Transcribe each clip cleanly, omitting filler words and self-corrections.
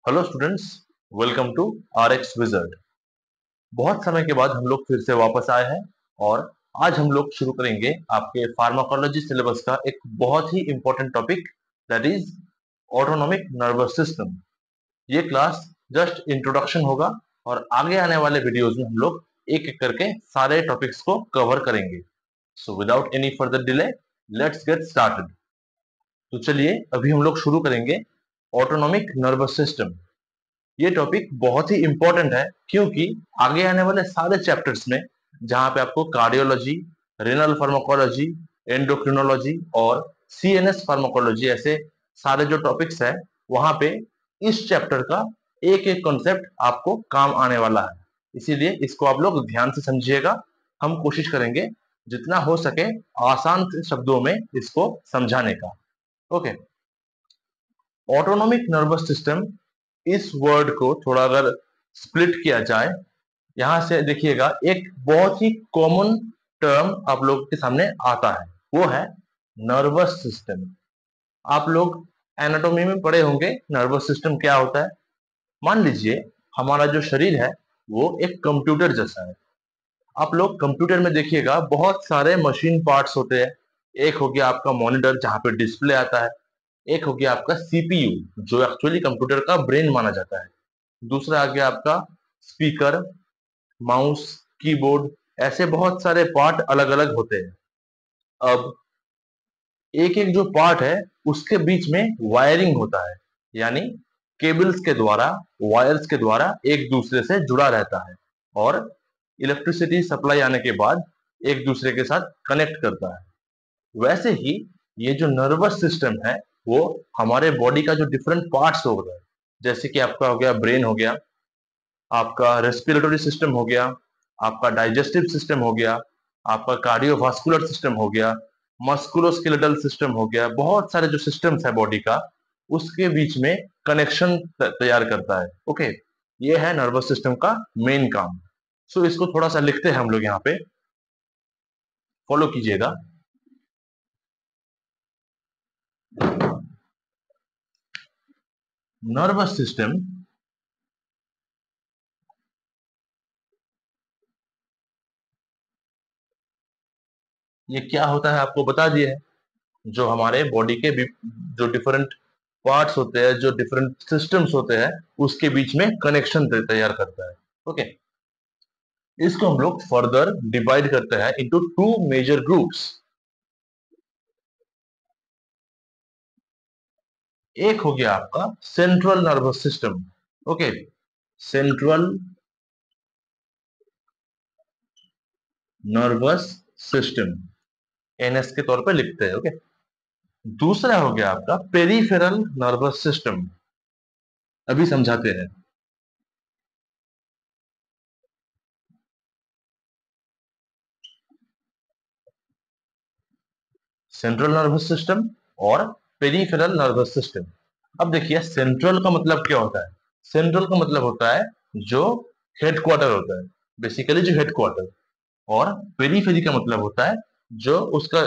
Hello students, welcome to RX wizard. बहुत समय के बाद हम लोग फिर से वापस आए हैं और आज हम लोग शुरू करेंगे आपके फार्माकोलॉजी सिलेबस का एक बहुत ही important topic, that is autonomic nervous system. ये क्लास जस्ट इंट्रोडक्शन होगा और आगे आने वाले वीडियोस में हम लोग एक एक करके सारे टॉपिक्स को कवर करेंगे। So without any further delay, let's get started. तो चलिए अभी हम लोग शुरू करेंगे ऑटोनॉमिक नर्वस सिस्टम। ये टॉपिक बहुत ही इंपॉर्टेंट है क्योंकि आगे आने वाले सारे चैप्टर्स में जहां पे आपको कार्डियोलॉजी, रेनल फार्माकोलॉजी, एंडोक्रिनोलॉजी और CNS फार्माकोलॉजी ऐसे सारे जो टॉपिक्स है, वहां पे इस चैप्टर का एक एक कॉन्सेप्ट आपको काम आने वाला है। इसीलिए इसको आप लोग ध्यान से समझिएगा। हम कोशिश करेंगे जितना हो सके आसान शब्दों में इसको समझाने का। ओके। ऑटोनॉमिक नर्वस सिस्टम, इस वर्ड को थोड़ा अगर स्प्लिट किया जाए, यहां से देखिएगा एक बहुत ही कॉमन टर्म आप लोगों के सामने आता है, वो है नर्वस सिस्टम। आप लोग एनाटॉमी में पढ़े होंगे नर्वस सिस्टम क्या होता है। मान लीजिए हमारा जो शरीर है वो एक कंप्यूटर जैसा है। आप लोग कंप्यूटर में देखिएगा बहुत सारे मशीन पार्ट्स होते हैं। एक हो गया आपका मॉनिटर जहां पे डिस्प्ले आता है, एक हो गया आपका CPU जो एक्चुअली कंप्यूटर का ब्रेन माना जाता है, दूसरा आ गया आपका स्पीकर, माउस, कीबोर्ड। ऐसे बहुत सारे पार्ट अलग अलग होते हैं। अब एक एक जो पार्ट है उसके बीच में वायरिंग होता है, यानी केबल्स के द्वारा, वायर्स के द्वारा एक दूसरे से जुड़ा रहता है और इलेक्ट्रिसिटी सप्लाई आने के बाद एक दूसरे के साथ कनेक्ट करता है। वैसे ही ये जो नर्वस सिस्टम है वो हमारे बॉडी का जो डिफरेंट पार्ट्स हो रहा है, जैसे कि आपका हो गया ब्रेन, हो गया आपका रेस्पिरेटरी सिस्टम, हो गया आपका डाइजेस्टिव सिस्टम, हो गया आपका कार्डियोवास्कुलर सिस्टम, हो गया मस्कुलोस्केलेटल सिस्टम, हो गया। बहुत सारे जो सिस्टम्स है बॉडी का, उसके बीच में कनेक्शन तैयार करता है। ओके, ये है नर्वस सिस्टम का मेन काम। सो इसको थोड़ा सा लिखते हैं हम लोग यहाँ पे, फॉलो कीजिएगा। नर्वस सिस्टम ये क्या होता है आपको बता दिया है। जो हमारे बॉडी के जो डिफरेंट पार्ट्स होते हैं, जो डिफरेंट सिस्टम्स होते हैं, उसके बीच में कनेक्शन तैयार करता है। ओके, इसको हम लोग फर्दर डिवाइड करते हैं इनटू टू मेजर ग्रुप्स। एक हो गया आपका central nervous system. Okay, central nervous system, NS के तौर पे लिखते हैं। ओके, दूसरा हो गया आपका पेरिफेरल नर्वस सिस्टम। अभी समझाते हैं। सेंट्रल नर्वस सिस्टम और पेरिफेरल नर्वस सिस्टम। अब देखिए सेंट्रल का मतलब क्या होता है। सेंट्रल का मतलब होता है जो हेडक्वार्टर होता है, बेसिकली जो हेडक्वार्टर। और पेरीफेरी का मतलब होता है जो उसका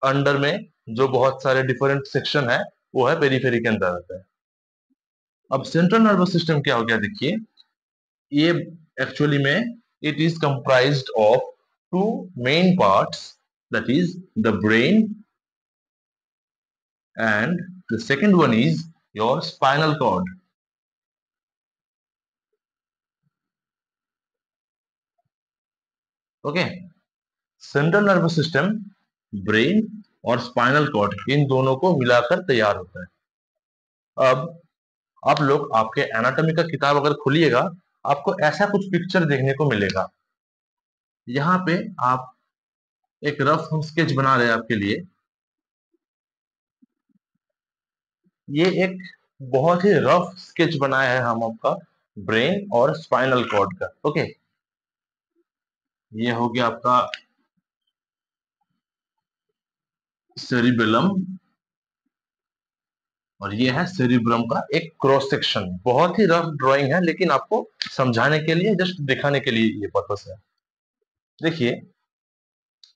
अंडर में जो बहुत सारे डिफरेंट सेक्शन है, वो है पेरीफेरी के अंदर आता है। अब सेंट्रल नर्वस सिस्टम क्या हो गया, देखिए ये एक्चुअली में it is comprised of two main parts, that is the brain and the second one is your spinal cord. Okay, central nervous system, brain और स्पाइनल कॉर्ड, इन दोनों को मिलाकर तैयार होता है। अब आप लोग आपके एनाटॉमी का किताब अगर खोलिएगा, आपको ऐसा कुछ पिक्चर देखने को मिलेगा। यहाँ पे आप एक रफ हम स्केच बना रहे हैं आपके लिए। ये एक बहुत ही रफ स्केच बनाया है हम आपका ब्रेन और स्पाइनल कॉर्ड का। ओके, ये हो गया आपका सेरिबेलम और ये है सेरिब्रम का एक क्रॉस सेक्शन। बहुत ही रफ ड्राइंग है, लेकिन आपको समझाने के लिए, जस्ट दिखाने के लिए ये पर्पस है। देखिए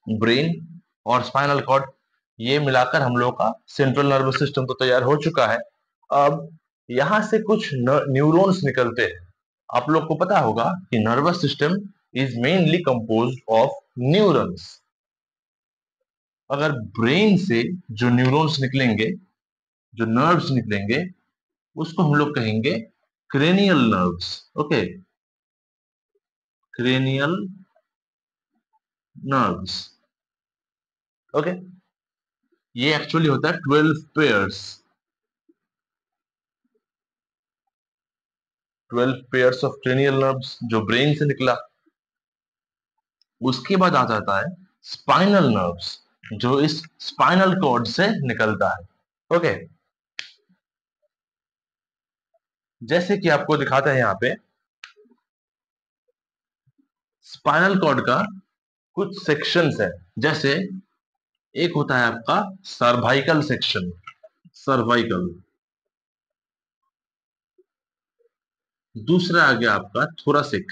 ब्रेन और स्पाइनल कॉर्ड ये मिलाकर हम लोग का सेंट्रल नर्वस सिस्टम तो तैयार हो चुका है। अब यहां से कुछ न्यूरॉन्स निकलते हैं। आप लोग को पता होगा कि nervous system is mainly composed of neurons. अगर ब्रेन से जो न्यूरॉन्स निकलेंगे, जो नर्व्स निकलेंगे, उसको हम लोग कहेंगे cranial nerves. Okay, cranial nerves. Okay, ये एक्चुअली होता है 12 pairs, 12 pairs of cranial nerves जो ब्रेन से निकला। उसके बाद आ जाता है स्पाइनल नर्व्स, जो इस स्पाइनल कॉर्ड से निकलता है। ओके, जैसे कि आपको दिखाते हैं यहाँ पे स्पाइनल कॉर्ड का कुछ सेक्शंस है। जैसे एक होता है आपका सर्वाइकल सेक्शन, सर्वाइकल। दूसरा आ गया आपका थोरासिक।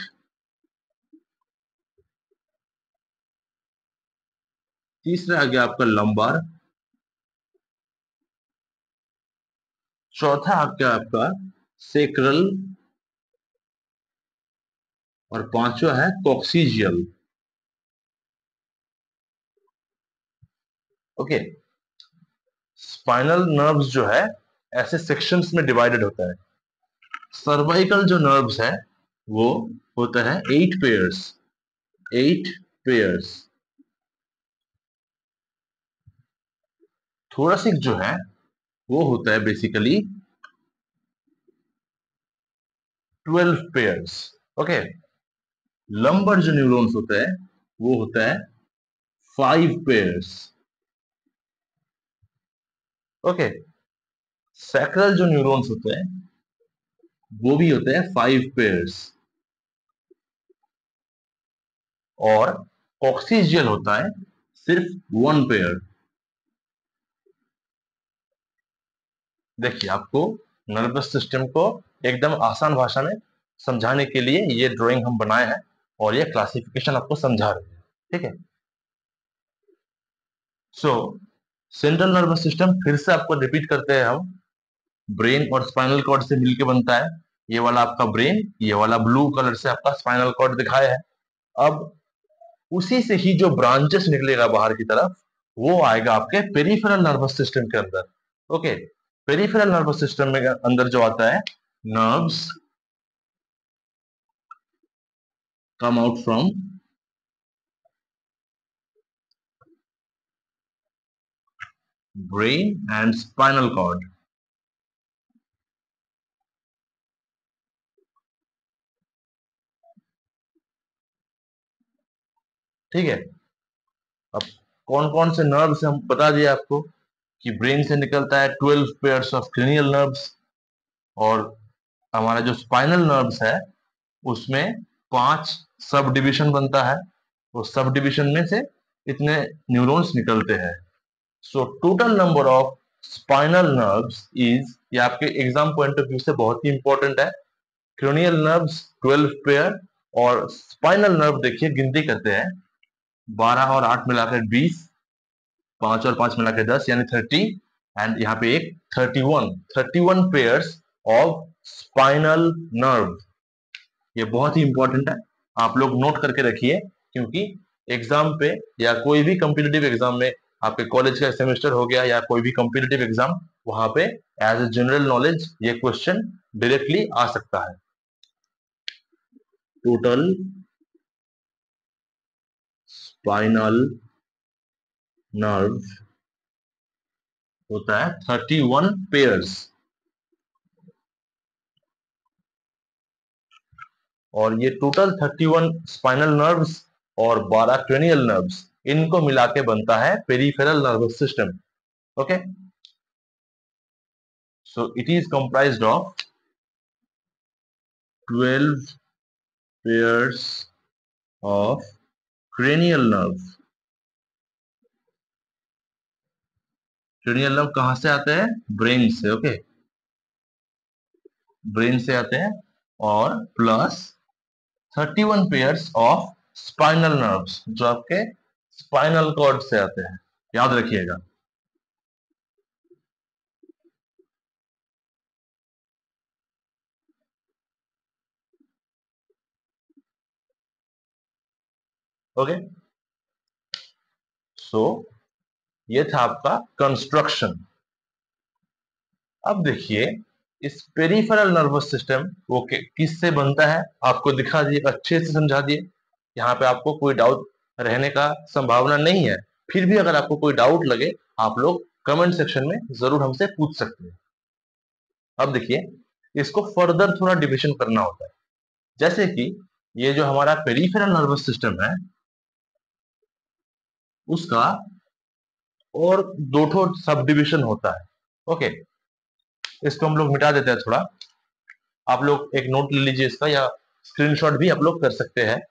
तीसरा आ गया आपका लंबार। चौथा आ गया आपका सेक्रल। और पांचवा है कॉक्सीजियल। ओके, स्पाइनल नर्व्स जो है ऐसे सेक्शंस में डिवाइडेड होता है। सर्वाइकल जो नर्व्स है वो होता है 8 पेयर्स, 8 पेयर्स। थोरासिक जो है वो होता है बेसिकली 12 पेयर्स। ओके, लंबर जो न्यूरॉन्स होता है वो होता है 5 पेयर्स। ओके, सैक्रल जो न्यूरॉन्स होते हैं वो भी होते हैं 5 पेयर्स। और कॉक्सीजियल होता है सिर्फ 1 पेयर। देखिए, आपको नर्वस सिस्टम को एकदम आसान भाषा में समझाने के लिए ये ड्राइंग हम बनाए हैं और ये क्लासिफिकेशन आपको समझा रहे हैं। ठीक है, सो सेंट्रल नर्वस सिस्टम फिर से आपको रिपीट करते हैं हम। ब्रेन और स्पाइनल कॉर्ड से मिलकर बनता है। ये वाला आपका ब्रेन, ये वाला ब्लू कलर से आपका स्पाइनल कॉर्ड दिखाया है। अब उसी से ही जो ब्रांचेस निकलेगा बाहर की तरफ, वो आएगा आपके पेरिफेरल नर्वस सिस्टम के अंदर। ओके, पेरिफेरल नर्वस सिस्टम में अंदर जो आता है, nerves come out from brain and spinal cord. ठीक है, अब कौन कौन से नर्व्स हम बता दिए आपको कि ब्रेन से निकलता है 12 पेयर्स ऑफ क्रेनियल नर्व्स। और हमारा जो स्पाइनल नर्व्स है उसमें 5 सब डिविजन बनता है। उस सब डिविजन में से इतने न्यूरॉन्स निकलते हैं। So total number of spinal nerves is, ये आपके एग्जाम पॉइंट ऑफ व्यू से बहुत ही इंपॉर्टेंट है। क्रेनियल नर्व्स 12 पेयर, और स्पाइनल नर्व देखिए गिनती करते हैं, 12 और 8 मिलाकर 20, 5 और 5 मिलाकर 10 यानी 30। एंड यहाँ पे एक 31 पेयर्स ऑफ स्पाइनल नर्व। ये बहुत ही इंपॉर्टेंट है, आप लोग नोट करके रखिए, क्योंकि एग्जाम पे या कोई भी कॉम्पिटिटिव एग्जाम में, आपके कॉलेज का सेमेस्टर हो गया या कोई भी कॉम्पिटिटिव एग्जाम, वहां पे एज ए जनरल नॉलेज ये क्वेश्चन डायरेक्टली आ सकता है। टोटल स्पाइनल नर्व होता है 31 पेयर्स। और ये टोटल 31 स्पाइनल नर्व्स और 12 क्रेनियल नर्व्स, इनको मिला के बनता है peripheral nervous system. Okay, so it is comprised of 12 pairs of cranial nerve। cranial nerve कहां से आते हैं? ब्रेन से। ओके, ब्रेन से आते हैं। और plus 31 pairs of spinal nerves जो आपके स्पाइनल कॉर्ड से आते हैं, याद रखिएगा। ओके, सो ये था आपका कंस्ट्रक्शन। अब देखिए इस पेरिफेरल नर्वस सिस्टम वो किससे बनता है, आपको दिखा दिए, अच्छे से समझा दिए। यहाँ पे आपको कोई डाउट रहने का संभावना नहीं है। फिर भी अगर आपको कोई डाउट लगे, आप लोग कमेंट सेक्शन में जरूर हमसे पूछ सकते हैं। अब देखिए इसको फर्दर थोड़ा डिविजन करना होता है। जैसे कि ये जो हमारा पेरिफेरल नर्वस सिस्टम है, उसका और दो ठो सब डिविजन होता है। ओके, इसको हम लोग मिटा देते हैं थोड़ा। आप लोग एक नोट ले लीजिए इसका, या स्क्रीनशॉट भी आप लोग कर सकते हैं।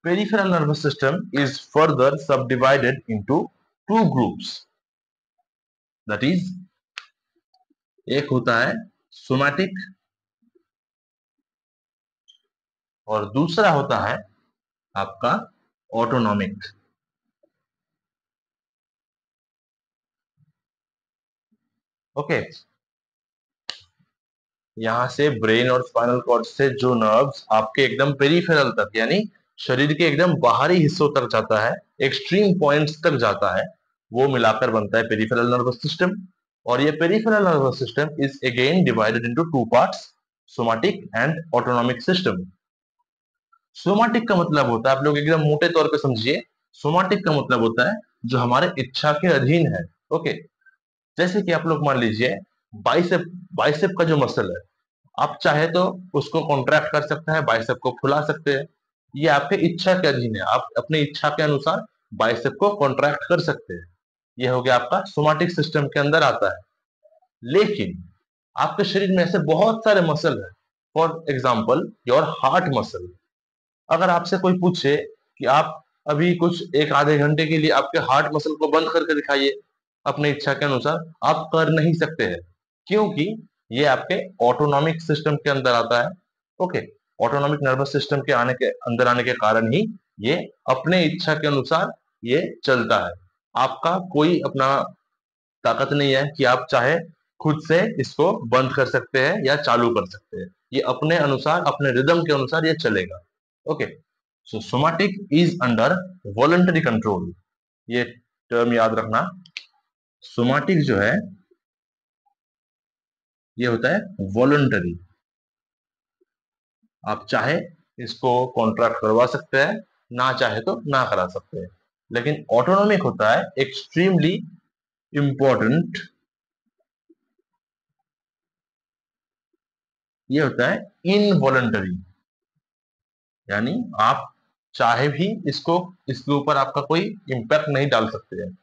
Peripheral nervous system is further subdivided into two groups. That is, एक होता है सोमैटिक और दूसरा होता है आपका ऑटोनॉमिक। ओके, यहां से ब्रेन और स्पाइनल कॉर्ड से जो नर्व्स आपके एकदम पेरिफेरल तक, यानी शरीर के एकदम बाहरी हिस्सों तक जाता है, एक्सट्रीम पॉइंट्स तक जाता है, वो मिलाकर बनता है पेरिफेरल नर्वस सिस्टम। और ये peripheral nervous system is again divided into two parts, somatic and autonomic system. Somatic का मतलब होता है, आप लोग एकदम मोटे तौर पे समझिए, सोमैटिक का मतलब होता है जो हमारे इच्छा के अधीन है। ओके, जैसे कि आप लोग मान लीजिए बाइसेप, बाइसेप का जो मसल है, आप चाहे तो उसको कॉन्ट्रैक्ट कर सकते हैं, बाइसेप को फुला सकते हैं। ये आपके इच्छा के अधीन है, आप अपनी इच्छा के अनुसार बाइसेप को कॉन्ट्रैक्ट कर सकते हैं। ये हो गया आपका सोमैटिक सिस्टम के अंदर आता है। लेकिन आपके शरीर में ऐसे बहुत सारे मसल है। For example your heart muscle. अगर आपसे कोई पूछे कि आप अभी कुछ एक आधे घंटे के लिए आपके हार्ट मसल को बंद करके दिखाइए अपनी इच्छा के अनुसार, आप कर नहीं सकते हैं, क्योंकि ये आपके ऑटोनॉमिक सिस्टम के अंदर आता है। ओके, ऑटोनॉमिक नर्वस सिस्टम के आने के अंदर आने के कारण ही ये अपने इच्छा के अनुसार ये चलता है। आपका कोई अपना ताकत नहीं है कि आप चाहे खुद से इसको बंद कर सकते हैं या चालू कर सकते हैं। ये अपने अनुसार, अपने रिदम के अनुसार ये चलेगा। Okay, so somatic is under voluntary control. ये टर्म याद रखना, सोमैटिक जो है ये होता है वॉलंटरी। आप चाहे इसको कॉन्ट्रैक्ट करवा सकते हैं, ना चाहे तो ना करा सकते हैं। लेकिन ऑटोनॉमिक होता है एक्सट्रीमली इंपॉर्टेंट, ये होता है इनवॉलंटरी, यानी आप चाहे भी इसको, इसके ऊपर आपका कोई इम्पैक्ट नहीं डाल सकते हैं।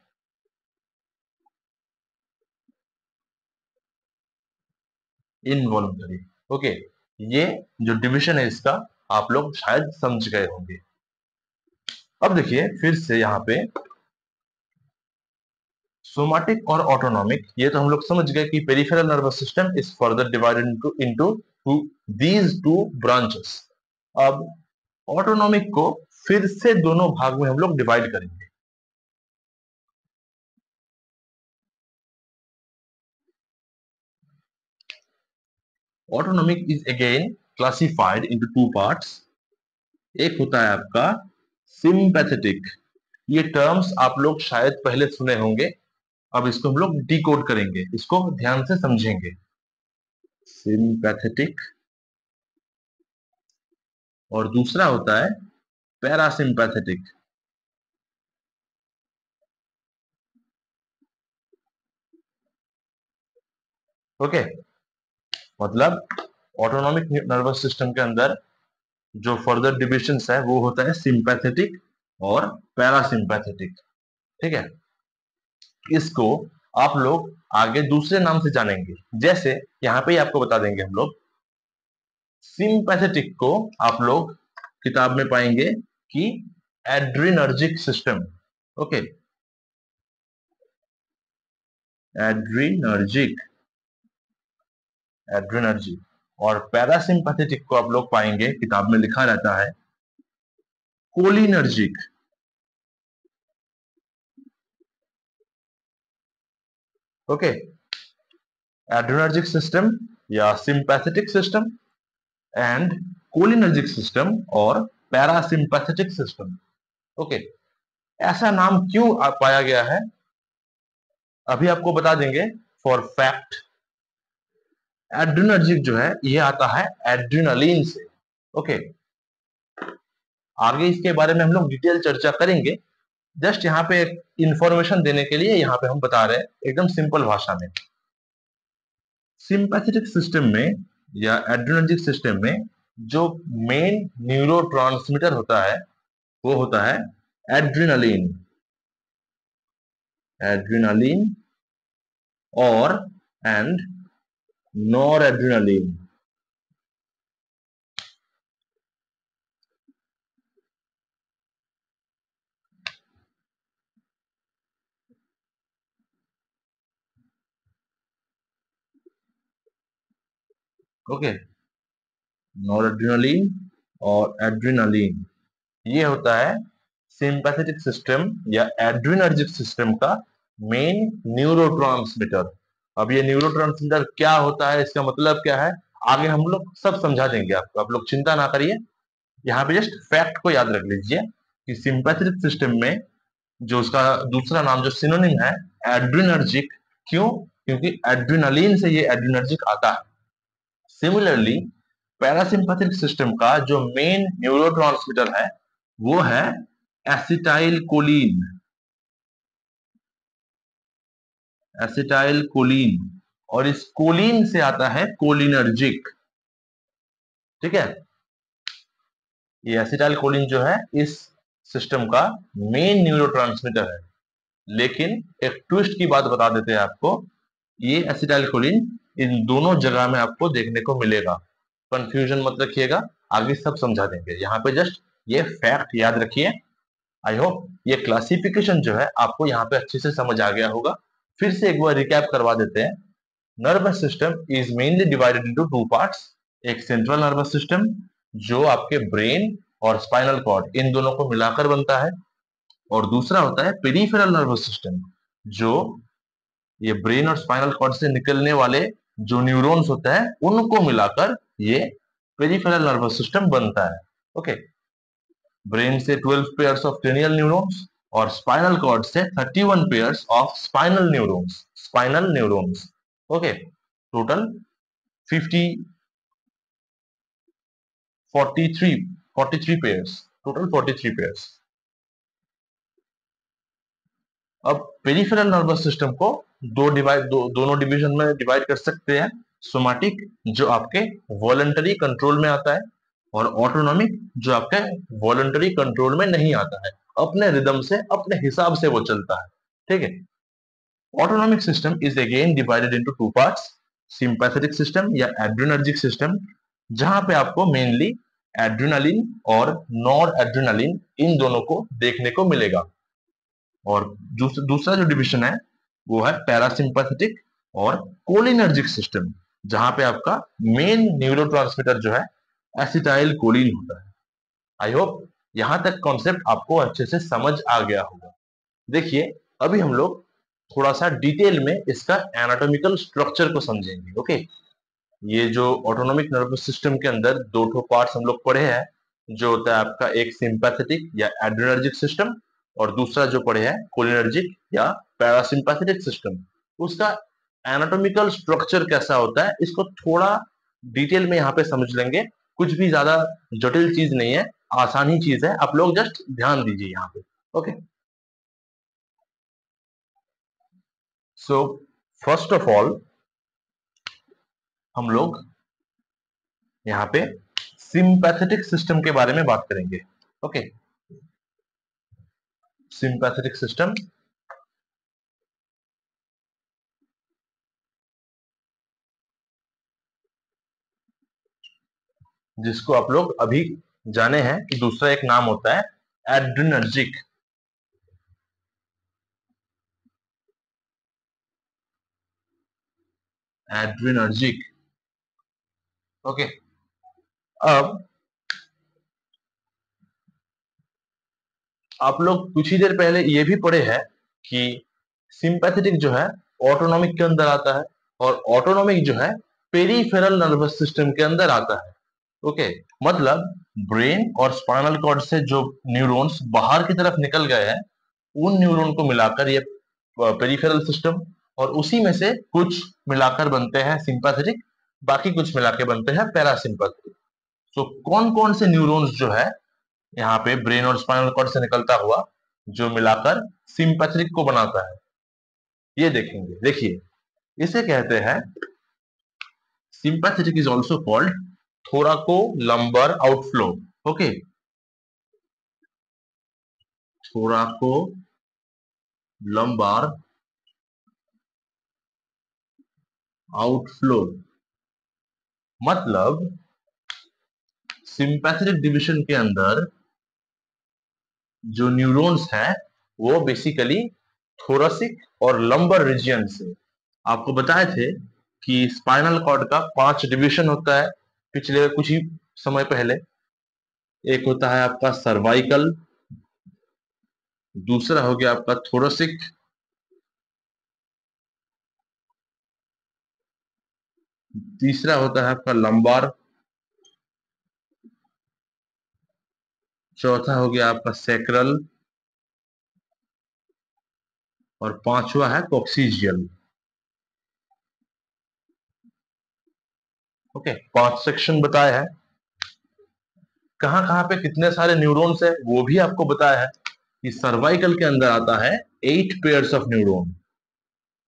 इनवॉलंटरी। ओके, ये जो डिविजन है इसका आप लोग शायद समझ गए होंगे। अब देखिए फिर से यहाँ पे सोमैटिक और ऑटोनॉमिक, ये तो हम लोग समझ गए कि peripheral nervous system is further divided into into these two branches. अब ऑटोनॉमिक को फिर से दोनों भाग में हम लोग डिवाइड करेंगे। Autonomic is again classified into two parts. एक होता है आपका सिंपैथेटिक। ये टर्म्स आप लोग शायद पहले सुने होंगे, अब इसको हम लोग डिकोड करेंगे, इसको ध्यान से समझेंगे। सिंपैथेटिक, और दूसरा होता है पैरासिम्पैथेटिक। ओके, मतलब ऑटोनॉमिक नर्वस सिस्टम के अंदर जो फर्दर डिविजन्स है वो होता है सिंपैथेटिक और पैरासिम्पैथेटिक। ठीक है, इसको आप लोग आगे दूसरे नाम से जानेंगे। जैसे यहाँ पे ही आपको बता देंगे हम लोग, सिंपैथेटिक को आप लोग किताब में पाएंगे कि adrenergic system. Okay, adrenergic, adrenergic. और पैरासिम्पैथेटिक को आप लोग पाएंगे, किताब में लिखा रहता है कोलिनर्जिक। ओके, एड्रिनर्जिक सिस्टम या sympathetic system and cholinergic system और पैरासिम्पैथेटिक सिस्टम। ओके, ऐसा नाम क्यों पाया गया है अभी आपको बता देंगे। फॉर फैक्ट, एड्रेनर्जिक जो है ये आता है एड्रेनलिन से। ओके, आगे इसके बारे में हम लोग डिटेल चर्चा करेंगे। जस्ट यहाँ पे एक इंफॉर्मेशन देने के लिए यहाँ पे हम बता रहे हैं एकदम सिंपल भाषा में। सिंपैथेटिक सिस्टम में या एड्रेनर्जिक सिस्टम में जो मेन न्यूरोट्रांसमीटर होता है वो होता है एड्रेनलिन। एड्रेनलिन और एंड नॉरएड्रेनलिन। ओके, नॉरएड्रेनलिन और एड्रेनलिन ये होता है सिंपैथेटिक सिस्टम या एड्रेनर्जिक सिस्टम का मेन न्यूरोट्रांसमीटर। अब ये न्यूरोट्रांसमीटर क्या होता है, इसका मतलब क्या है, आगे हम लोग सब समझा देंगे आपको, आप लोग चिंता ना करिए। यहाँ पे जस्ट फैक्ट को याद रख लीजिए कि सिंपैथेटिक सिस्टम में जो उसका दूसरा नाम जो सिनोनिम है एड्रेनर्जिक, क्यों, क्योंकि एड्रेनलिन से ये एड्रेनर्जिक आता है। सिमिलरली पैरासिम्पैथिक सिस्टम का जो मेन न्यूरोट्रांसमीटर है वो है एसिटाइल कोलिन। एसिटाइल कोलिन, और इस कोलिन से आता है कोलिनर्जिक। ठीक है, ये एसिटाइल कोलिन जो है इस सिस्टम का मेन न्यूरोट्रांसमीटर है। लेकिन एक ट्विस्ट की बात बता देते हैं आपको, ये एसिटाइल कोलिन इन दोनों जगह में आपको देखने को मिलेगा। कंफ्यूजन मत रखिएगा, आगे सब समझा देंगे। यहाँ पे जस्ट ये फैक्ट याद रखिए। आई होप ये क्लासिफिकेशन जो है आपको यहाँ पे अच्छे से समझ आ गया होगा। फिर से एक बार रिकैप करवा देते हैं। Nervous system is mainly divided into two parts. एक सेंट्रल नर्वस सिस्टम जो आपके ब्रेन और स्पाइनल कॉर्ड इन दोनों को मिलाकर बनता है, और दूसरा होता है पेरिफेरल नर्वस सिस्टम जो ये ब्रेन और स्पाइनल कॉर्ड से निकलने वाले जो न्यूरॉन्स होते हैं उनको मिलाकर ये पेरिफेरल नर्वस सिस्टम बनता है। ओके, ब्रेन से 12 पेयर्स ऑफ क्रेनियल न्यूरॉन्स और स्पाइनल कॉर्ड से 31 pairs of spinal neurons. Spinal neurons, okay, total 50 43 pairs, total 43 pairs. अब पेरिफेरल नर्वस सिस्टम को दोनों डिवीजन में डिवाइड कर सकते हैं। सोमैटिक जो आपके वॉलंटरी कंट्रोल में आता है, और ऑटोनॉमिक जो आपके वॉलंटरी कंट्रोल में नहीं आता है, अपने रिदम से अपने हिसाब से वो चलता है। ठीक है, autonomic system is again divided into two parts, sympathetic system या एड्रेनर्जिक सिस्टम, जहां पे आपको मेनली एड्रेनलिन और नॉर एड्रेनलिन इन दोनों को देखने को मिलेगा। और दूसरा जो डिवीजन है वो है पैरासिम्पैथेटिक और कोलिनर्जिक सिस्टम, जहां पे आपका मेन न्यूरोट्रांसमीटर जो है एसिटाइल कोलिन होता है। आई होप यहां तक कॉन्सेप्ट आपको अच्छे से समझ आ गया होगा। देखिए, अभी हम लोग थोड़ा सा डिटेल में इसका एनाटॉमिकल स्ट्रक्चर को समझेंगे। ओके, ये जो ऑटोनॉमिक नर्वस सिस्टम के अंदर दो ठो पार्ट्स हम लोग पढ़े हैं, जो होता है आपका एक सिंपैथेटिक या एड्रेनर्जिक सिस्टम, और दूसरा जो पढ़े हैं कोलिनर्जिक या पैरासिम्पैथेटिक सिस्टम। उसका एनाटॉमिकल स्ट्रक्चर कैसा होता है इसको थोड़ा डिटेल में यहाँ पे समझ लेंगे। कुछ भी ज्यादा जटिल चीज नहीं है, आसान ही चीज है, आप लोग जस्ट ध्यान दीजिए यहाँ पे। Okay, so first of all हम लोग यहाँ पे सिंपैथेटिक सिस्टम के बारे में बात करेंगे। ओके, सिंपैथेटिक सिस्टम जिसको आप लोग अभी जाने हैं कि दूसरा एक नाम होता है एड्रेनर्जिक। Adrenergic, okay. अब आप लोग कुछ ही देर पहले ये भी पढ़े हैं कि सिंपैथेटिक जो है ऑटोनॉमिक के अंदर आता है, और ऑटोनॉमिक जो है पेरिफेरल नर्वस सिस्टम के अंदर आता है। ओके, मतलब ब्रेन और स्पाइनल कॉर्ड से जो न्यूरॉन्स बाहर की तरफ निकल गए हैं, उन न्यूरॉन को मिलाकर ये पेरिफेरल सिस्टम, और उसी में से कुछ मिलाकर बनते हैं सिंपैथेटिक, बाकी कुछ मिलाकर बनते हैं पैरासिम्पैथेटिक। तो कौन कौन से न्यूरॉन्स जो है यहाँ पे ब्रेन और स्पाइनल कॉर्ड से निकलता हुआ जो मिलाकर सिंपैथेटिक को बनाता है, ये देखेंगे। देखिए, इसे कहते हैं, sympathetic is also called thoracolumbar outflow. Okay, thoracolumbar outflow मतलब सिंपैथेटिक डिवीजन के अंदर जो न्यूरॉन्स हैं वो बेसिकली थोरसिक और लंबर रीजन से, आपको बताए थे कि स्पाइनल कॉर्ड का 5 डिवीजन होता है पिछले कुछ ही समय पहले। एक होता है आपका सर्वाइकल, दूसरा हो गया आपका थोरसिक, तीसरा होता है आपका लंबार, चौथा हो गया आपका सैक्रल, और पांचवा है कॉक्सीजियल। ओके, 5 सेक्शन बताए हैं। कहां कहां पे कितने सारे न्यूरॉन्स है वो भी आपको बताया है कि सर्वाइकल के अंदर आता है 8 पेयर्स ऑफ न्यूरॉन,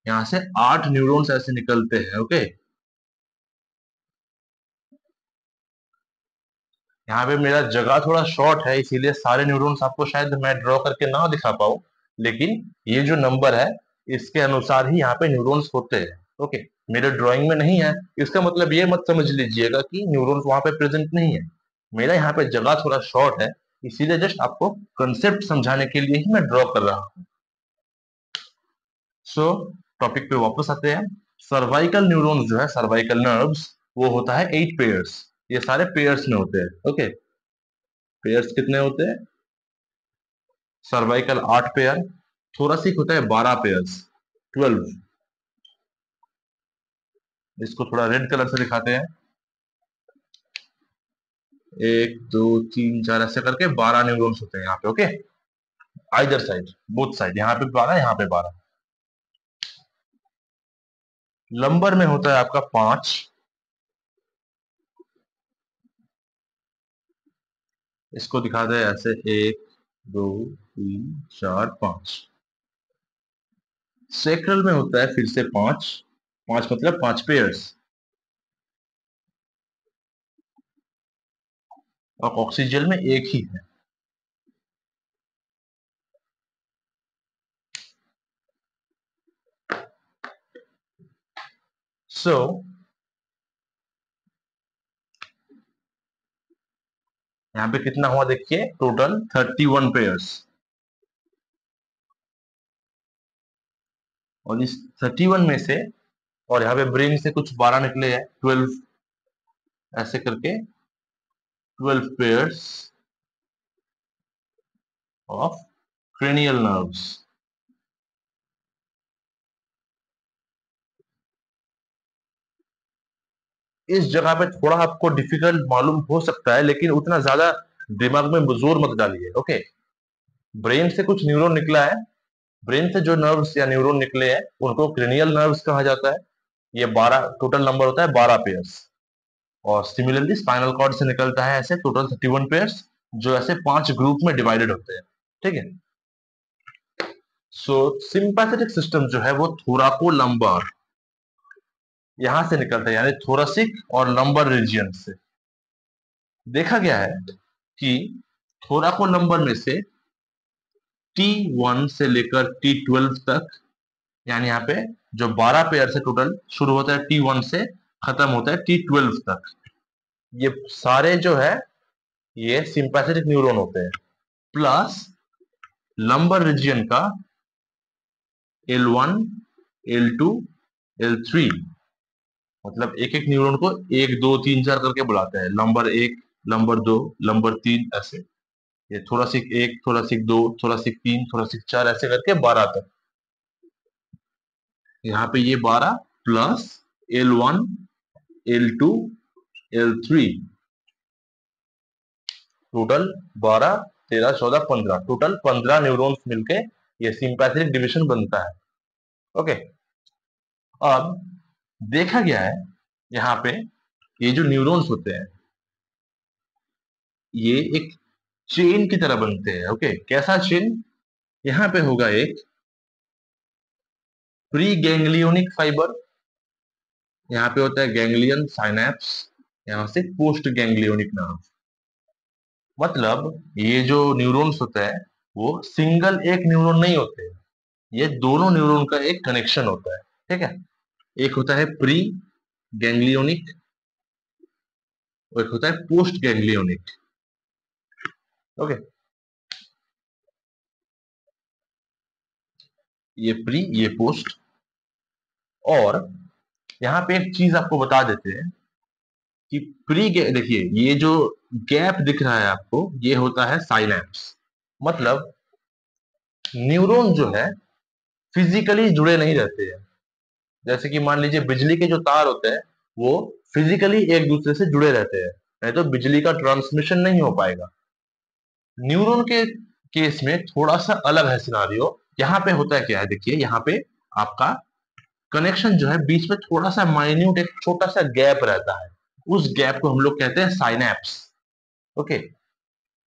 यहां से 8 न्यूरॉन्स ऐसे निकलते हैं। ओके, यहाँ पे मेरा जगह थोड़ा शॉर्ट है, इसीलिए सारे न्यूरॉन्स आपको शायद मैं ड्रॉ करके ना दिखा पाऊं, लेकिन ये जो नंबर है इसके अनुसार ही यहाँ पे न्यूरॉन्स होते हैं। ओके, मेरे ड्राइंग में नहीं है, इसका मतलब ये मत समझ लीजिएगा कि न्यूरॉन्स वहां पे प्रेजेंट नहीं है। मेरा यहाँ पे जगह थोड़ा शॉर्ट है, इसीलिए जस्ट आपको कंसेप्ट समझाने के लिए ही मैं ड्रॉ कर रहा हूँ। सो टॉपिक पे वापस आते हैं। सर्वाइकल न्यूरॉन्स जो है, सर्वाइकल नर्व्स, वो होता है 8 पेयर्स। ये सारे पेयर्स में होते हैं। ओके, पेयर्स कितने होते हैं? सर्वाइकल 8 पेयर, थोरासिक होता है 12 पेयर्स, 12। इसको थोड़ा रेड कलर से दिखाते हैं, 1 2 3 4 ऐसे करके 12 न्यूरॉन्स होते हैं यहाँ पे। Okay, either side, both side, यहाँ पे 12, यहाँ पे 12। लंबर में होता है आपका 5, इसको दिखाते हैं ऐसे, 1 2 3 4 5। सेक्रल में होता है फिर से 5, 5 मतलब 5 पेयर्स, और ऑक्सीजन में एक ही है। सो यहाँ पे कितना हुआ देखिए, टोटल 31 पेयर्स, और इस 31 में से, और यहाँ पे ब्रेन से कुछ 12 निकले हैं, 12 ऐसे करके, 12 पेयर्स ऑफ क्रेनियल नर्व्स। इस जगह पे थोड़ा आपको डिफिकल्ट मालूम हो सकता है, लेकिन उतना ज्यादा दिमाग में जोर मत डालिए। ओके, ब्रेन से कुछ न्यूरॉन निकला है, ब्रेन से जो नर्व्स या न्यूरॉन निकले हैं उनको क्रेनियल नर्व्स कहा जाता है। ये 12 टोटल नंबर होता है, 12 पेयर्स। और सिमिलरली स्पाइनल कॉर्ड से निकलता है ऐसे टोटल 31 पेयर्स, जो ऐसे 5 ग्रुप में डिवाइडेड होते हैं। ठीक है, सो सिंपैथेटिक सिस्टम जो है वो थोराकोलंबर यहां से निकलता है, यानी थोरसिक और लंबर रीजियन से। देखा गया है कि थोराकोलंबर में से T1 से लेकर T12 तक, यानी यहाँ पे जो 12 पेयर से टोटल शुरू होता है T1 से, खत्म होता है T12 तक, ये सारे जो है ये सिंपैथेटिक न्यूरॉन होते हैं। प्लस लंबर रीजियन का L1, L2, L3, मतलब एक एक न्यूरॉन को 1 2 3 4 करके बुलाते हैं, नंबर 1, नंबर 2, नंबर 3 ऐसे। ये थोरासिक 1, थोरासिक 2, थोरासिक 3, थोरासिक 4 ऐसे करके 12 तक। यहाँ पे ये 12 plus L1, L2, L3, total 12, 13, 14, 15, total 15 neurons मिलके ये सिंपैथेटिक डिवीजन बनता है। ओके, अब देखा गया है यहाँ पे ये जो न्यूरॉन्स होते हैं ये एक चेन की तरह बनते हैं। ओके, कैसा चेन? यहाँ पे होगा एक प्री गैंग्लियोनिक फाइबर, यहाँ पे होता है गैंग्लियन साइनैप्स, यहाँ से पोस्ट गैंग्लियोनिक नर्व। मतलब ये जो न्यूरॉन्स होता है वो सिंगल एक न्यूरॉन नहीं होते, ये दोनों न्यूरॉन का एक कनेक्शन होता है। ठीक है, एक होता है प्री गैंग्लियोनिक और एक होता है पोस्ट गैंग्लियोनिक। ओके, ये प्री ये पोस्ट। और यहाँ पे एक चीज आपको बता देते हैं कि देखिए ये जो गैप दिख रहा है आपको ये होता है साइनैप्स। मतलब न्यूरॉन जो है फिजिकली जुड़े नहीं रहते हैं। जैसे कि मान लीजिए बिजली के जो तार होते हैं वो फिजिकली एक दूसरे से जुड़े रहते हैं, नहीं तो बिजली का ट्रांसमिशन नहीं हो पाएगा। न्यूरॉन के केस में थोड़ा सा अलग है सिनारियो। यहाँ पे होता है क्या है, देखिए यहाँ पे आपका कनेक्शन जो है बीच में थोड़ा सा माइन्यूट एक छोटा सा गैप रहता है, उस गैप को हम लोग कहते हैं साइनैप्स। ओके,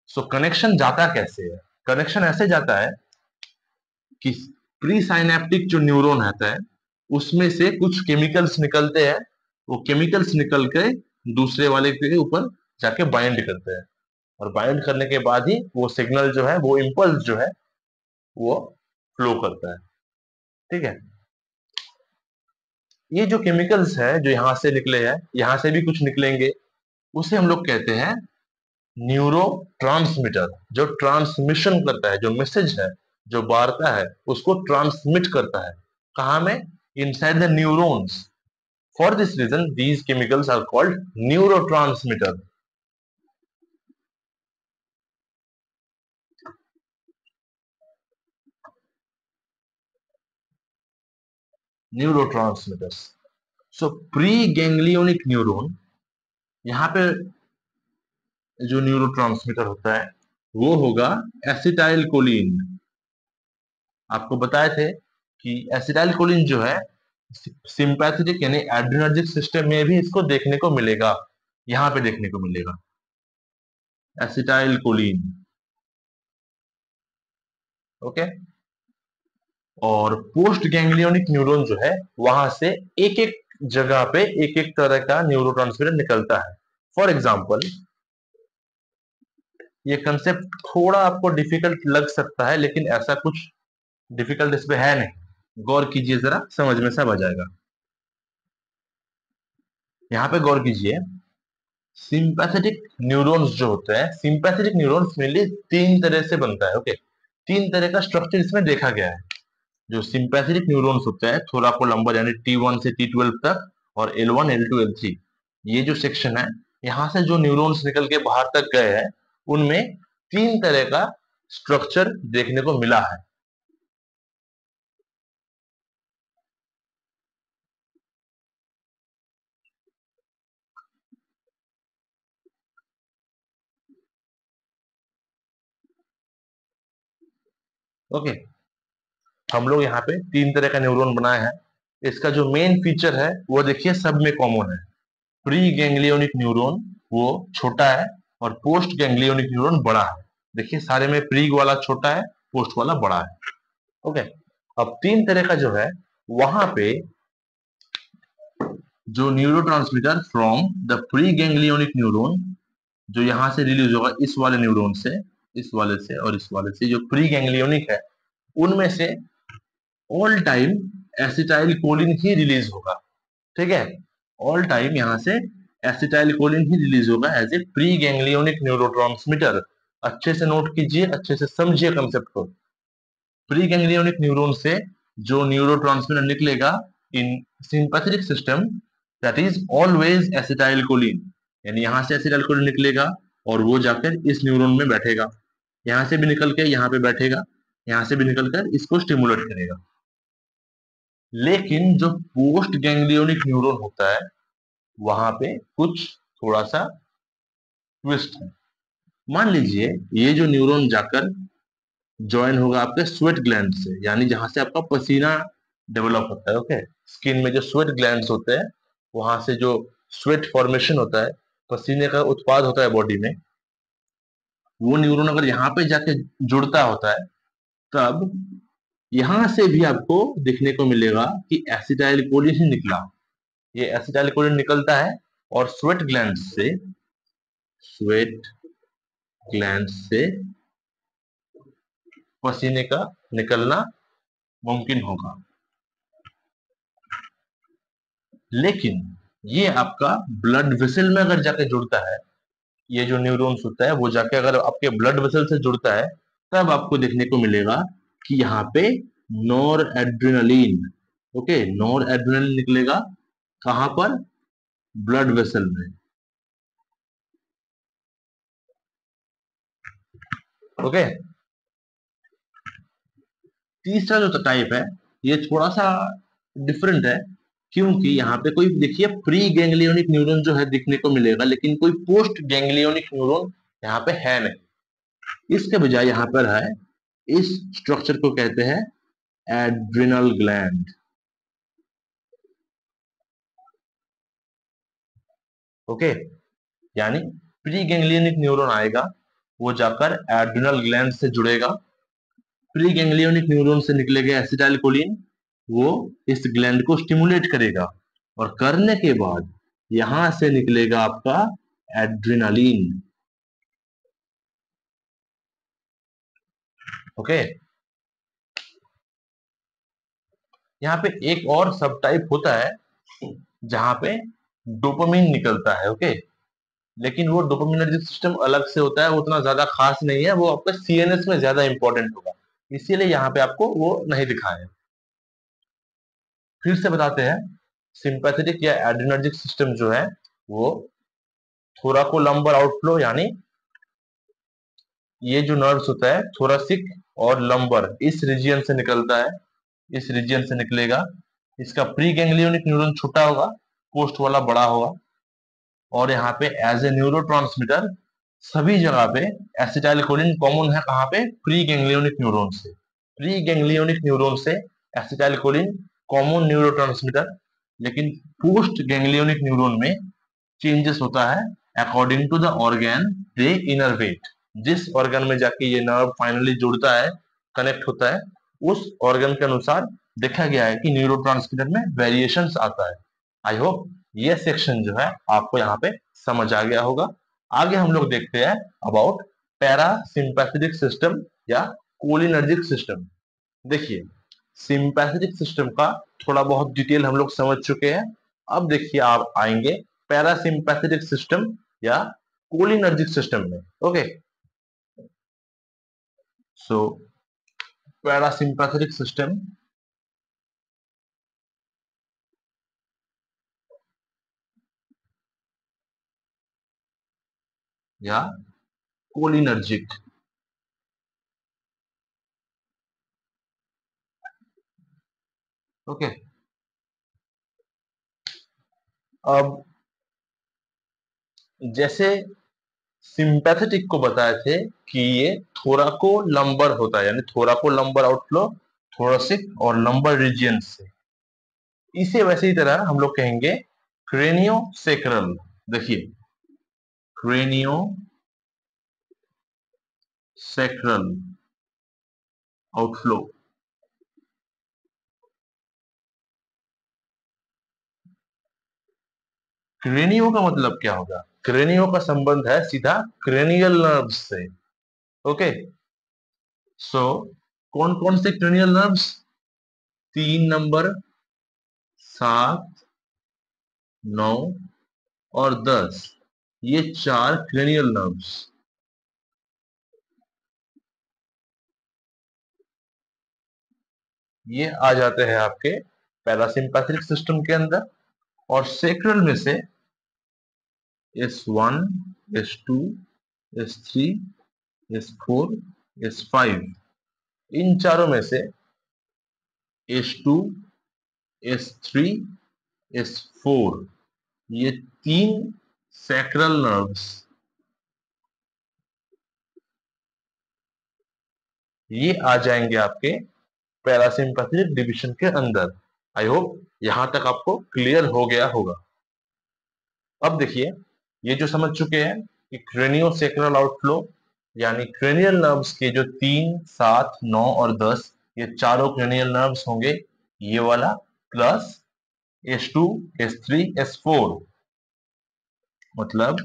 सो कनेक्शन जाता कैसे है? कनेक्शन ऐसे जाता है कि प्री साइनेप्टिक जो न्यूरॉन रहता है उसमें से कुछ केमिकल्स निकलते हैं, वो केमिकल्स निकल के दूसरे वाले के ऊपर जाके बाइंड करते हैं, और बाइंड करने के बाद ही वो सिग्नल जो है वो इम्पल्स जो है वो फ्लो करता है। ठीक है, ये जो केमिकल्स है जो यहाँ से निकले हैं, यहाँ से भी कुछ निकलेंगे, उसे हम लोग कहते हैं न्यूरो ट्रांसमीटर। जो ट्रांसमिशन करता है, जो मैसेज है जो बारता है उसको ट्रांसमिट करता है। कहा में? Inside the neurons. For this reason these chemicals are called neurotransmitter. Neurotransmitters. So pre ganglionic neuron, यहाँ पे जो न्यूरोट्रांसमीटर होता है वो होगा एसिटाइल कोलिन। आपको बताए थे कि एसिटाइल कोलिन जो है सिंपैथेटिक यानी एड्रिनर्जिक सिस्टम में भी इसको देखने को मिलेगा, यहाँ पे देखने को मिलेगा एसिटाइल कोलिन। ओके, और पोस्ट गैंग्लियोनिक न्यूरॉन जो है वहां से एक एक जगह पे एक एक तरह का न्यूरोट्रांसमीटर निकलता है। फॉर एग्जाम्पल, ये कंसेप्ट थोड़ा आपको डिफिकल्ट लग सकता है लेकिन ऐसा कुछ डिफिकल्ट इसमें है नहीं, गौर कीजिए जरा, समझ में सब आ जाएगा। यहाँ पे गौर कीजिए, सिंपैथेटिक न्यूरॉन्स जो होते हैं, सिंपैथेटिक न्यूरॉन्स मेनली तीन तरह से बनता है। ओके, तीन तरह का स्ट्रक्चर इसमें देखा गया है। जो सिंपैथेटिक न्यूरॉन्स होता है थोराकोलंबर यानी T1 से T12 तक, और L1 L2 L3, ये जो सेक्शन है यहाँ से जो न्यूरॉन्स निकल के बाहर तक गए हैं उनमें तीन तरह का स्ट्रक्चर देखने को मिला है। ओके, हम लोग यहाँ पे तीन तरह का न्यूरॉन बनाए हैं। इसका जो मेन फीचर है वो देखिए सब में कॉमन है। प्री गैंग्लियोनिक न्यूरॉन वो छोटा है और पोस्ट गैंग्लियोनिक न्यूरॉन बड़ा है। देखिए सारे में प्री वाला छोटा है, पोस्ट वाला बड़ा है। ओके, अब तीन तरह का जो है वहां पे जो neurotransmitter from the pre ganglionic neuron जो यहाँ से रिलीज होगा इस वाले न्यूरॉन से, इस वाले से और इस वाले से, जो प्री गैंग्लियोनिक है उनमें से ऑल टाइम एसिटाइल कोलिन ही रिलीज होगा। ठीक है, ऑल टाइम यहाँ से एसिटाइल कोलिन ही रिलीज होगा as a pre ganglionic neurotransmitter. अच्छे से नोट कीजिए, अच्छे से समझिए कंसेप्ट को। प्री गैंग्लियोनिक न्यूरॉन से जो न्यूरोट्रांसमीटर निकलेगा in sympathetic system, that is always acetylcholine. यानी यहाँ से एसिटाइल कोलिन निकलेगा और वो जाकर इस न्यूरॉन में बैठेगा, यहाँ से भी निकल के यहाँ पे बैठेगा, यहाँ से भी निकलकर इसको स्टिमुलेट करेगा। लेकिन जो पोस्ट गैंग्लियोनिक न्यूरॉन होता है वहां पे कुछ थोड़ा सा ट्विस्ट है। मान लीजिए ये जो न्यूरॉन जाकर ज्वाइन होगा आपके स्वेट ग्लैंड से, यानी जहां से आपका पसीना डेवलप होता है। ओके, स्किन में जो स्वेट ग्लैंड्स होते हैं, वहां से जो स्वेट फॉर्मेशन होता है, पसीने का उत्पाद होता है बॉडी में, वो न्यूरॉन अगर यहाँ पे जाके जुड़ता होता है, तब यहां से भी आपको देखने को मिलेगा कि एसिटाइल कोलिन ही निकला। ये एसिटाइल कोलिन निकलता है और स्वेट ग्लैंड से पसीने का निकलना मुमकिन होगा। लेकिन ये आपका ब्लड वेसल में अगर जाके जुड़ता है, ये जो न्यूरॉन्स होता है वो जाके अगर आपके ब्लड वेसल से जुड़ता है, तब आपको देखने को मिलेगा कि यहाँ पे nor adrenaline, okay, nor adrenaline निकलेगा। कहां पर? ब्लड वेसल में। ओके, तीसरा जो टाइप है, ये थोड़ा सा डिफरेंट है, क्योंकि यहाँ पे कोई देखिए प्री गैंग्लियोनिक न्यूरॉन जो है दिखने को मिलेगा, लेकिन कोई पोस्ट गैंग्लियोनिक न्यूरॉन यहाँ पे है नहीं। इसके बजाय यहाँ पर है, इस स्ट्रक्चर को कहते हैं एड्रिनल ग्लैंड। ओके, यानी प्री गैंग्लियोनिक न्यूरॉन आएगा, वो जाकर एड्रिनल ग्लैंड से जुड़ेगा। प्री गैंग्लियोनिक न्यूरॉन से निकलेगा एसिटाइलकोलिन, वो इस ग्लैंड को स्टिमुलेट करेगा, और करने के बाद यहां से निकलेगा आपका एड्रिनालिन। ओके, यहाँ पे एक और सब टाइप होता है जहां पे डोपामिन निकलता है। ओके, लेकिन वो डोपामिनर्जिक सिस्टम अलग से होता है, उतना ज्यादा खास नहीं है, वो आपका सीएनएस में ज्यादा इंपॉर्टेंट होगा, इसीलिए यहाँ पे आपको वो नहीं दिखाया है। फिर से बताते हैं, सिंपैथेटिक या एड्रिनर्जिक सिस्टम जो है वो थोराकोलंबर आउटफ्लो, यानी ये जो नर्व्स होता है थोरासिक और लंबर, इस रीजियन से निकलता है, इस रीजियन से निकलेगा। इसका प्री गैंग्लियोनिक न्यूरॉन छोटा होगा, पोस्ट वाला बड़ा होगा। और यहाँ पे एज ए न्यूरोट्रांसमीटर सभी जगह पे एसिटाइलकोलिन कॉमन है। कहाँ पे? प्री गैंग्लियोनिक न्यूरॉन से, प्री गैंग्लियोनिक न्यूरॉन से एसिटाइलकोलिन कॉमन न्यूरोट्रांसमीटर। लेकिन पोस्ट गैंग्लियोनिक न्यूरॉन में चेंजेस होता है according to the organ they innervate. जिस ऑर्गन में जाके ये नर्व फाइनली जुड़ता है, कनेक्ट होता है, उस ऑर्गन के अनुसार देखा गया है कि न्यूरोट्रांसमीटर में वेरिएशंस आता है। आई होप ये सेक्शन जो है आपको यहाँ पे समझ आ गया होगा। आगे हम लोग देखते हैं अबाउट पैरासिम्पैथेटिक सिस्टम या कोलिनर्जिक सिस्टम। देखिए, सिंपैथेटिक सिस्टम का थोड़ा बहुत डिटेल हम लोग समझ चुके हैं। अब देखिए आप आएंगे पैरासिम्पैथेटिक सिस्टम या कोलिनर्जिक सिस्टम में। ओके, सो पैरासिम्पैथेटिक सिस्टम या कोलिनर्जिक। ओके, अब जैसे सिंपैथेटिक को बताए थे कि ये थोराको लंबर होता है, यानी थोराको लंबर आउटफ्लो थोरसिक और लंबर रीजियन से, इसे वैसे ही तरह हम लोग कहेंगे क्रेनियो सेक्रल। देखिए, क्रेनियो सेक्रल आउटफ्लो। क्रेनियो का मतलब क्या होगा? क्रेनियो का संबंध है सीधा क्रेनियल नर्व से। ओके, सो कौन कौन से क्रेनियल नर्व्स? 3 नंबर, 7, 9 और 10, ये 4 क्रेनियल नर्व्स ये आ जाते हैं आपके पैरासिम्पैथेटिक सिस्टम के अंदर। और सेक्रल में से S1, S2, S3, S4, S5, इन चारों में से S2, S3, S4, ये 3 सैक्रल नर्व्स ये आ जाएंगे आपके पैरासिम्पैथेटिक डिवीजन के अंदर। आई होप यहां तक आपको क्लियर हो गया होगा। अब देखिए, ये जो समझ चुके हैं कि क्रेनियोसेक्रल आउटफ्लो यानी क्रेनियल नर्व्स के जो 3, 7, 9 और 10 ये चारों क्रेनियल नर्व्स होंगे, ये वाला प्लस H2, H3, H4, मतलब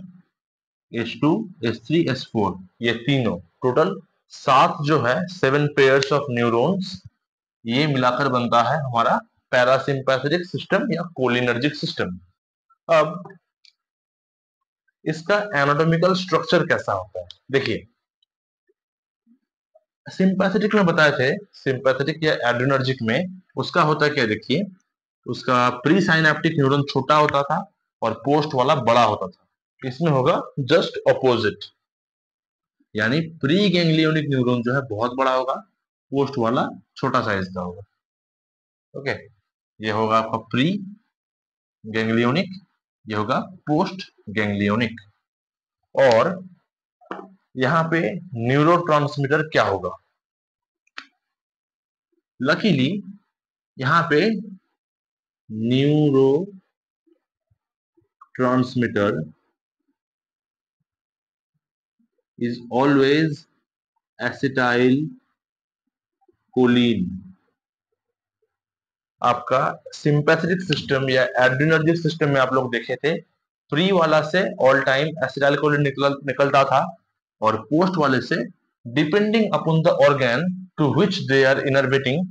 H2, H3, H4 ये तीनों टोटल 7 जो है 7 पेयर्स ऑफ न्यूरॉन्स, ये मिलाकर बनता है हमारा पैरासिम्पैथेटिक सिस्टम या कोलिनर्जिक सिस्टम। अब इसका एनाटॉमिकल स्ट्रक्चर कैसा होता है देखिए, सिंपैथेटिक में बताए थे, सिंपैथेटिक या एड्रेनर्जिक में उसका होता है क्या देखिए, उसका प्री साइनेप्टिक न्यूरॉन छोटा होता था और पोस्ट वाला बड़ा होता था। इसमें होगा जस्ट ऑपोजिट, यानी प्री गैंग्लियोनिक न्यूरॉन जो है बहुत बड़ा होगा, पोस्ट वाला छोटा साइज का होगा। ओके, ये होगा आपका प्री गैंग्लियोनिक, ये होगा पोस्ट गैंग्लियोनिक। और यहाँ पे न्यूरोट्रांसमीटर क्या होगा, लकीली यहाँ पे neuro transmitter is always acetylcholine। आपका सिंपैथेटिक सिस्टम या एड्रेनर्जिक सिस्टम में आप लोग देखे थे, प्री वाला से ऑल टाइम एसिटाइलकोलिन निकलता था और पोस्ट वाले से depending upon the organ to which they are innervating,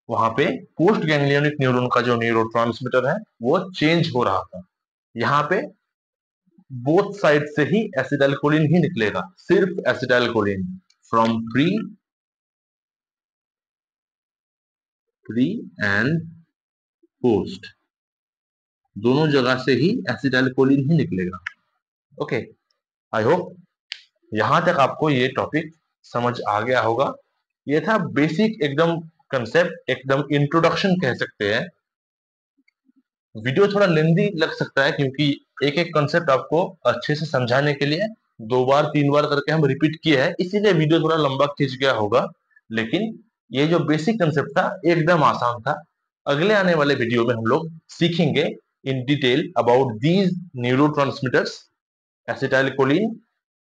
वहां पे पोस्ट गैंग्लियोनिक न्यूरॉन का जो न्यूरोट्रांसमीटर है वो चेंज हो रहा था। यहाँ पे बोथ साइड से ही एसिटाइलकोलिन ही निकलेगा, सिर्फ acetylcholine from pre and post, दोनों जगह से ही एसिटाइलकोलिन ही निकलेगा। ओके, आई होप यहां तक आपको ये टॉपिक समझ आ गया होगा। ये था बेसिक एकदम कंसेप्ट, एकदम इंट्रोडक्शन कह सकते हैं। वीडियो थोड़ा लेंदी लग सकता है क्योंकि एक एक कंसेप्ट आपको अच्छे से समझाने के लिए 2 बार 3 बार करके हम रिपीट किए हैं, इसीलिए वीडियो थोड़ा लंबा खींच गया होगा। लेकिन ये जो बेसिक कंसेप्ट था एकदम आसान था। अगले आने वाले वीडियो में हम लोग सीखेंगे in detail about these neurotransmitters, acetylcholine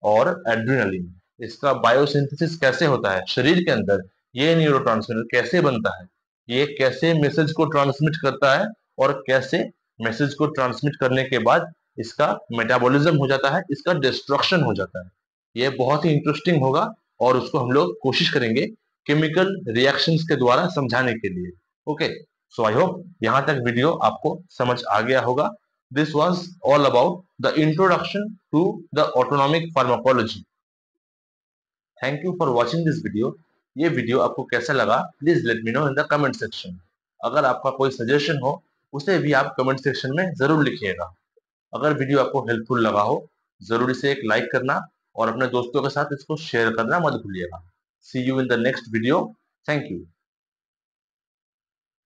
और एड्रेनालिन। इसका बायोसिंथेसिस कैसे होता है शरीर के अंदर, ये न्यूरोट्रांसमीटर कैसे बनता है, ये कैसे मैसेज को ट्रांसमिट करता है और कैसे मैसेज को ट्रांसमिट करने के बाद इसका मेटाबॉलिज्म हो जाता है, इसका डिस्ट्रक्शन हो जाता है। ये बहुत ही इंटरेस्टिंग होगा और उसको हम लोग कोशिश करेंगे केमिकल रिएक्शंस के द्वारा समझाने के लिए। ओके, सो आई होप यहाँ तक वीडियो आपको समझ आ गया होगा। This was all about the introduction to the autonomic pharmacology. Thank you for watching this video. ये वीडियो आपको कैसा लगा please let me know in the comment section. अगर आपका कोई सजेशन हो उसे भी आप कमेंट सेक्शन में जरूर लिखिएगा। अगर वीडियो आपको हेल्पफुल लगा हो जरूर इसे एक लाइक करना और अपने दोस्तों के साथ इसको शेयर करना मत भूलिएगा। See you in the next video. Thank you.